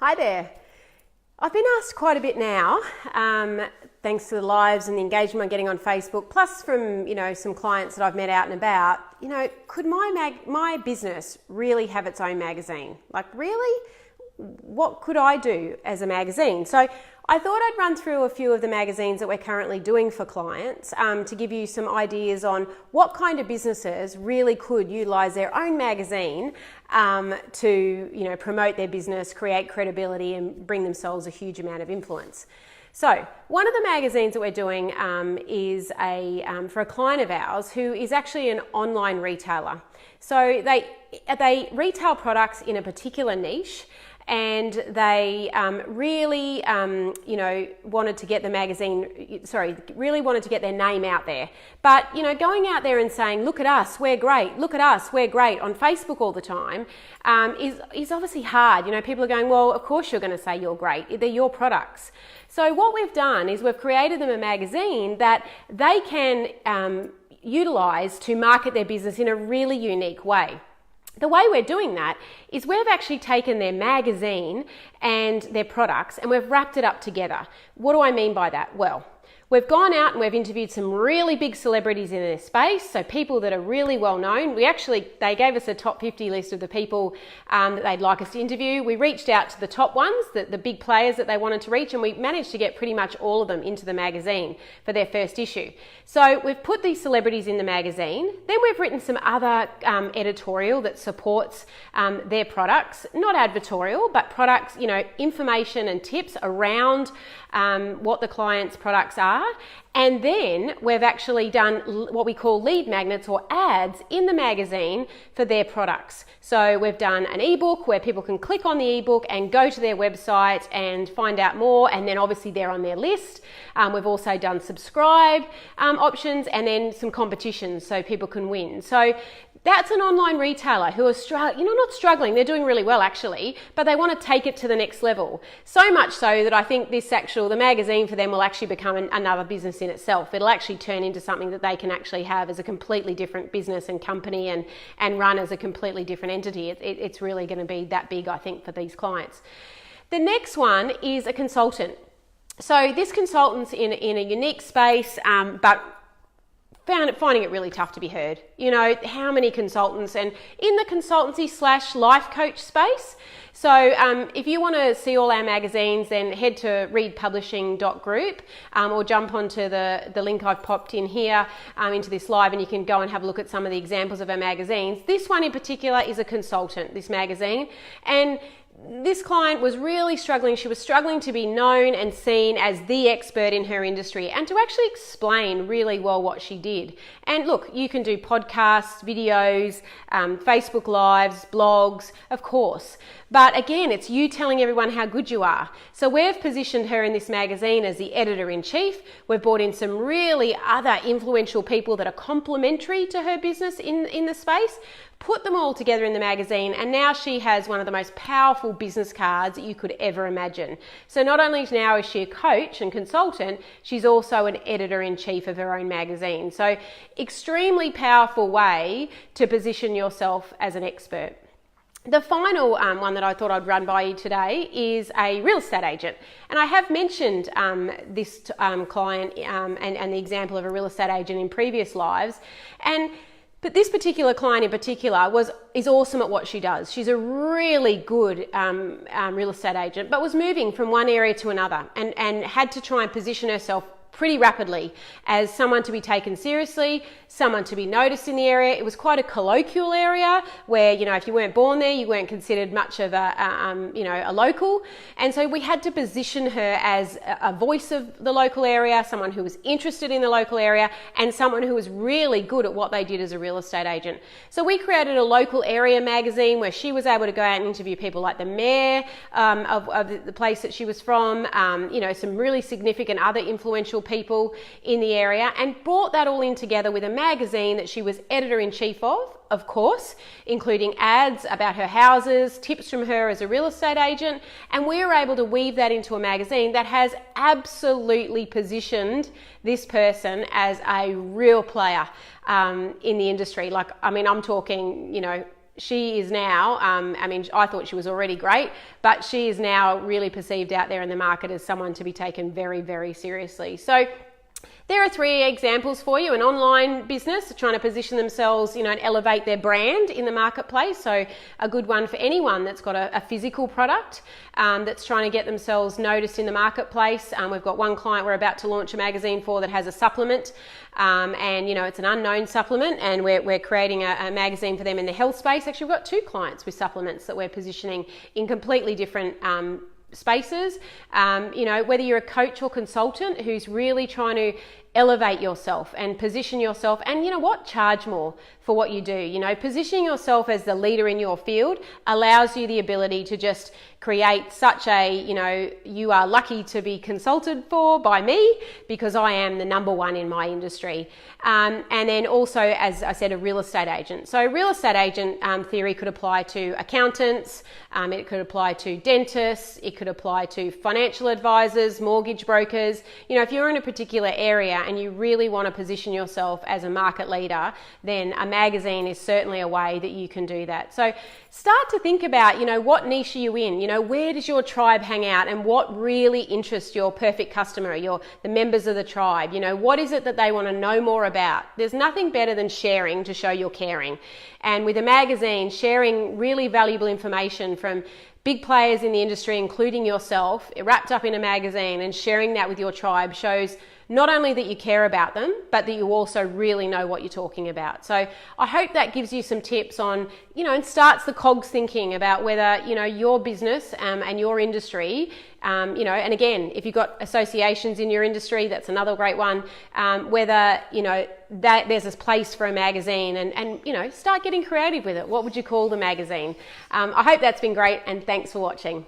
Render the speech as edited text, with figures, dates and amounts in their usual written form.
Hi there. I've been asked quite a bit now, thanks to the lives and the engagement I'm getting on Facebook, plus from some clients that I've met out and about. Could my business really have its own magazine? Like, really? What could I do as a magazine? So I thought I'd run through a few of the magazines that we're currently doing for clients to give you some ideas on what kind of businesses really could utilise their own magazine to promote their business, create credibility and bring themselves a huge amount of influence. So one of the magazines that we're doing is for a client of ours who is actually an online retailer. So they retail products in a particular niche, and they really wanted to get the magazine, really wanted to get their name out there. But, going out there and saying, look at us, we're great, look at us, we're great on Facebook all the time is obviously hard. People are going, well, of course you're going to say you're great, they're your products. So what we've done is we've created them a magazine that they can utilise to market their business in a really unique way. The way we're doing that is we've actually taken their magazine and their products and we've wrapped it up together. What do I mean by that? Well, we've gone out and we've interviewed some really big celebrities in their space, so people that are really well known. They gave us a top 50 list of the people that they'd like us to interview. We reached out to the top ones, the big players that they wanted to reach, and we managed to get pretty much all of them into the magazine for their first issue. So we've put these celebrities in the magazine, then we've written some other editorial that supports their products, not advertorial, but products, information and tips around what the client's products are. And then we've actually done what we call lead magnets or ads in the magazine for their products. So we've done an ebook where people can click on the ebook and go to their website and find out more, and then obviously they're on their list. We've also done subscribe options and then some competitions so people can win. So that's an online retailer who are not struggling, they're doing really well actually, but they want to take it to the next level. So much so that I think the magazine for them will actually become another business in itself. It'll actually turn into something that they can actually have as a completely different business and company and run as a completely different entity. It's really going to be that big, I think, for these clients. The next one is a consultant. So this consultant's in a unique space, but finding it really tough to be heard. How many consultants, and in the consultancy / life coach space. So if you want to see all our magazines, then head to reedpublishing.group or jump onto the link I've popped in here into this live, and you can go and have a look at some of the examples of our magazines. This one in particular is a consultant, this magazine, and this client was really struggling. She was struggling to be known and seen as the expert in her industry and to actually explain really well what she did. And look, you can do podcasts, videos, Facebook Lives, blogs, of course. But again, it's you telling everyone how good you are. So we've positioned her in this magazine as the editor-in-chief. We've brought in some really other influential people that are complementary to her business in the space, put them all together in the magazine, and now she has one of the most powerful business cards that you could ever imagine. So not only now is she a coach and consultant, she's also an editor-in-chief of her own magazine. So extremely powerful way to position yourself as an expert. The final one that I thought I'd run by you today is a real estate agent. And I have mentioned this client and the example of a real estate agent in previous lives. But this particular client in particular is awesome at what she does. She's a really good real estate agent, but was moving from one area to another and had to try and position herself pretty rapidly as someone to be taken seriously, someone to be noticed in the area. It was quite a colloquial area where, if you weren't born there, you weren't considered much of a local. And so we had to position her as a voice of the local area, someone who was interested in the local area, and someone who was really good at what they did as a real estate agent. So we created a local area magazine where she was able to go out and interview people like the mayor of the place that she was from, some really significant other influential people in the area, and brought that all in together with a magazine that she was editor-in-chief of course, including ads about her houses, tips from her as a real estate agent, and we were able to weave that into a magazine that has absolutely positioned this person as a real player in the industry. I'm talking, she is now, I mean, I thought she was already great, but she is now really perceived out there in the market as someone to be taken very, very seriously. So there are 3 examples for you. An online business trying to position themselves, and elevate their brand in the marketplace. So a good one for anyone that's got a physical product that's trying to get themselves noticed in the marketplace. We've got one client we're about to launch a magazine for that has a supplement, and it's an unknown supplement, and we're creating a magazine for them in the health space. Actually, we've got 2 clients with supplements that we're positioning in completely different spaces. Whether you're a coach or consultant who's really trying to elevate yourself and position yourself, and charge more for what you do. Positioning yourself as the leader in your field allows you the ability to just create such a, you are lucky to be consulted for by me because I am the number one in my industry. And then also, as I said, a real estate agent. So real estate agent theory could apply to accountants, it could apply to dentists, it could apply to financial advisors, mortgage brokers. If you're in a particular area and you really want to position yourself as a market leader, then a magazine is certainly a way that you can do that. So start to think about, what niche are you in? Where does your tribe hang out, and what really interests your perfect customer, the members of the tribe? What is it that they want to know more about? There's nothing better than sharing to show you're caring. And with a magazine, sharing really valuable information from big players in the industry, including yourself, wrapped up in a magazine, and sharing that with your tribe shows not only that you care about them, but that you also really know what you're talking about. So I hope that gives you some tips on, and starts the cogs thinking about whether, your business and your industry, and again, if you've got associations in your industry, that's another great one, whether, that there's a place for a magazine, and start getting creative with it. What would you call the magazine? I hope that's been great, and thanks for watching.